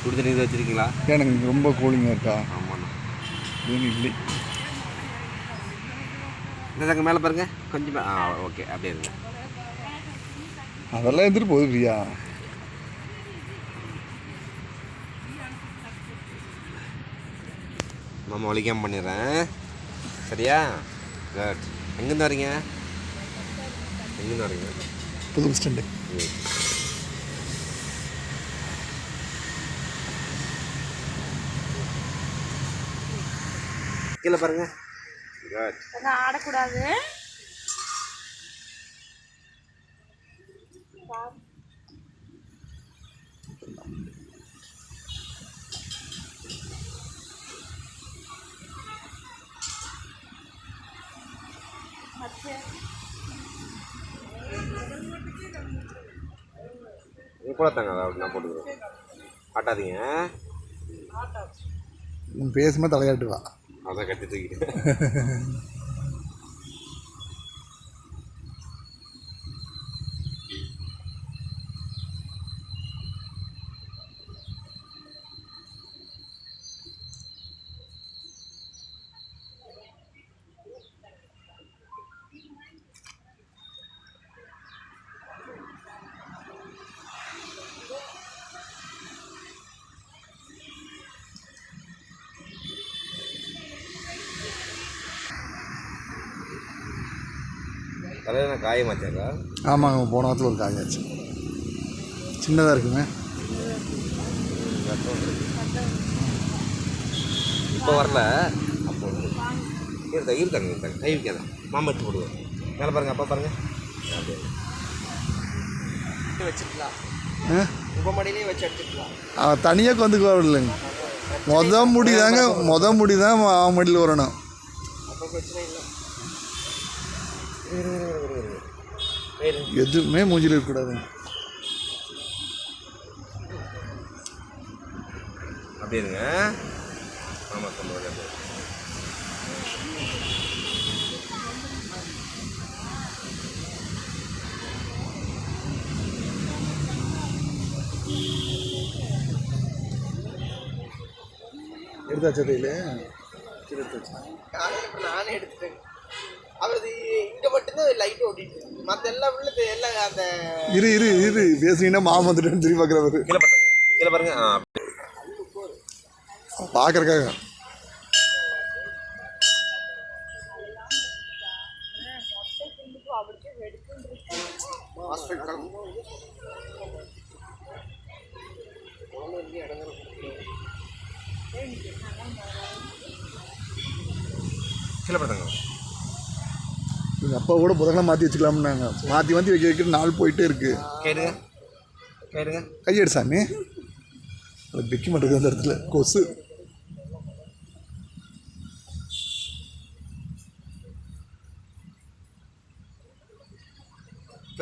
சுடு தண்ணி வச்சுருக்கீங்களா? எனக்கு ரொம்ப கூலிங்காக இருக்கா? ஆமாண்ணா. ஏன் இல்லை இந்த தங்க மேலே பாருங்க கொஞ்சம். ஓகே அப்படியே இருங்க. அதெல்லாம் எடுத்துகிட்டு போகுது பிரியா. மாமா ஒழிக்காமல் பண்ணிடுறேன் சரியா? குட். எங்கேருந்து வரீங்க? எங்கேருந்து வரீங்க? புது பஸ் ஸ்டாண்டு. கீழே பாருங்க. குட். ஆடக்கூடாது. இது கூட தாங்க அதாவது நான் போட்டுக்கிறேன். ஆட்டாதீங்க. பேசுமா தலையாட்டுவா. அதான் கட்டி தூக்கிட்டு. தலையில் காயமாச்சாக்கா? ஆமாங்க, போன வாரத்தில் ஒரு காயாச்சு. சின்னதாக இருக்குங்க. இப்போ வரல. அப்போ இருக்காங்க கை வைக்காத. மாமா எடுத்து போடுவோம். மேலே பாருங்கள், அப்பா பாருங்கள். அப்படியே வச்சுக்கலாம். உங்கள் மடியிலே வச்சு எடுத்துக்கலாம். அவன் தனியாக வந்துக்குவார் இல்லைங்க. மொத முடி தான் அவன் மடியில் வரணும். அப்போ பிரச்சனை இல்லை. எதுவுமே மூஞ்சில் இருக்கக்கூடாது. அப்படி இருங்க. ஆமாம் சொல்லுவாங்க. எடுத்தாச்சா கையில்? நானே எடுத்துட்டேன். அவரது இங்கே மட்டும்தான் லைட் ஓட்டிட்டு மற்ற எல்லாம் உள்ள எல்லாம் அந்த இரு பேசுனீங்கன்னா மாமா வந்துட்டு திரும்பி பார்க்குறவர். கீழே பாருங்க. பார்க்குறக்காக கீழே பார்த்தாங்க. எங்கள் அப்பா கூட புதன்கிழமை மாற்றி வச்சுக்கலாம்னாங்க. மாற்றி வைக்கிற நாள் போயிட்டே இருக்குது. கேடுங்க கையெடு சாமி. அது பிக்க மாட்டேங்குது அந்த இடத்துல கொசு.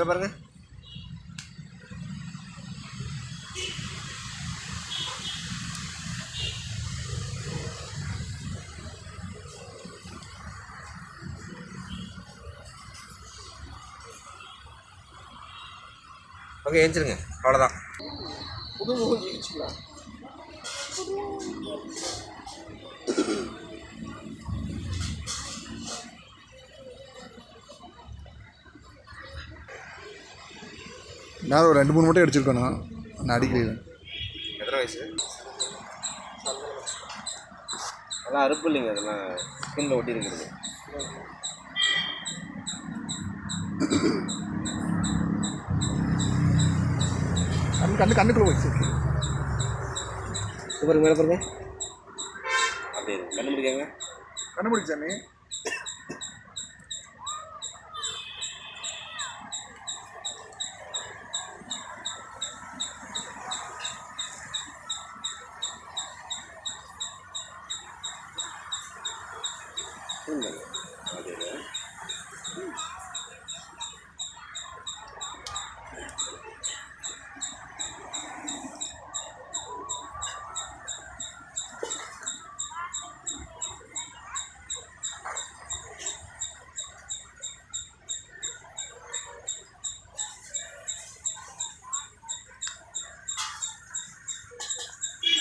பாருங்க. ஓகே ஏஞ்சிருங்க. அவ்வளோதான். புது மூஞ்சி வச்சுக்கலாம். நான் ஒரு 2-3 மட்டும் அடிச்சிருக்கேண்ணா. நான் அடிக்கல. எத்தனை வயசு? அதெல்லாம் அறுப்பு இல்லைங்க. அதெல்லாம் ஸ்கின்ல ஒட்டி இருக்கிறது. கண்ணுக்குள்ள வச்சு பாருங்க. மேலே பாருங்க. அப்படியே கண்ணு முடிக்காங்க. கண்ணு முடிச்சாமி.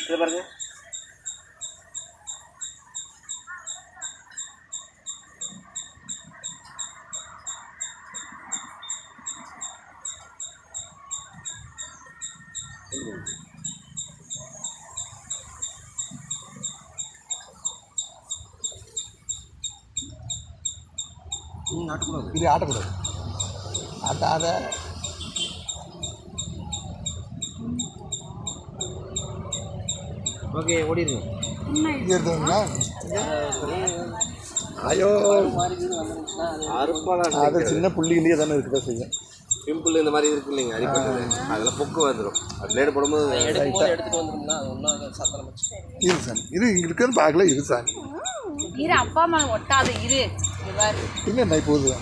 இதை பாருங்க. ஆட்டக்கூடாது. இது ஆட்டக்கூடாது. ஆட்டாத. ஓகே, ஓடிடுங்க. இங்கே இருந்ததுங்களா? ஐயோ, அது சின்ன புள்ளியிலேயே தானே இருக்குதா செய்யும். பிம்பிள் இந்த மாதிரி இருக்கு இல்லைங்க, அடிப்பட்டது அதெல்லாம் பொக்கு வந்துடும். அது பிளேடு போடும்போது எடுத்துட்டு வந்துரும்னா அது ஒன்றும் சத்தம் இரு சார், இது இங்கே இருக்குன்னு பார்க்கல. இரு சார், இரு, அப்பா அம்மா ஒட்டாது. இரு இல்லை, நான் இப்போது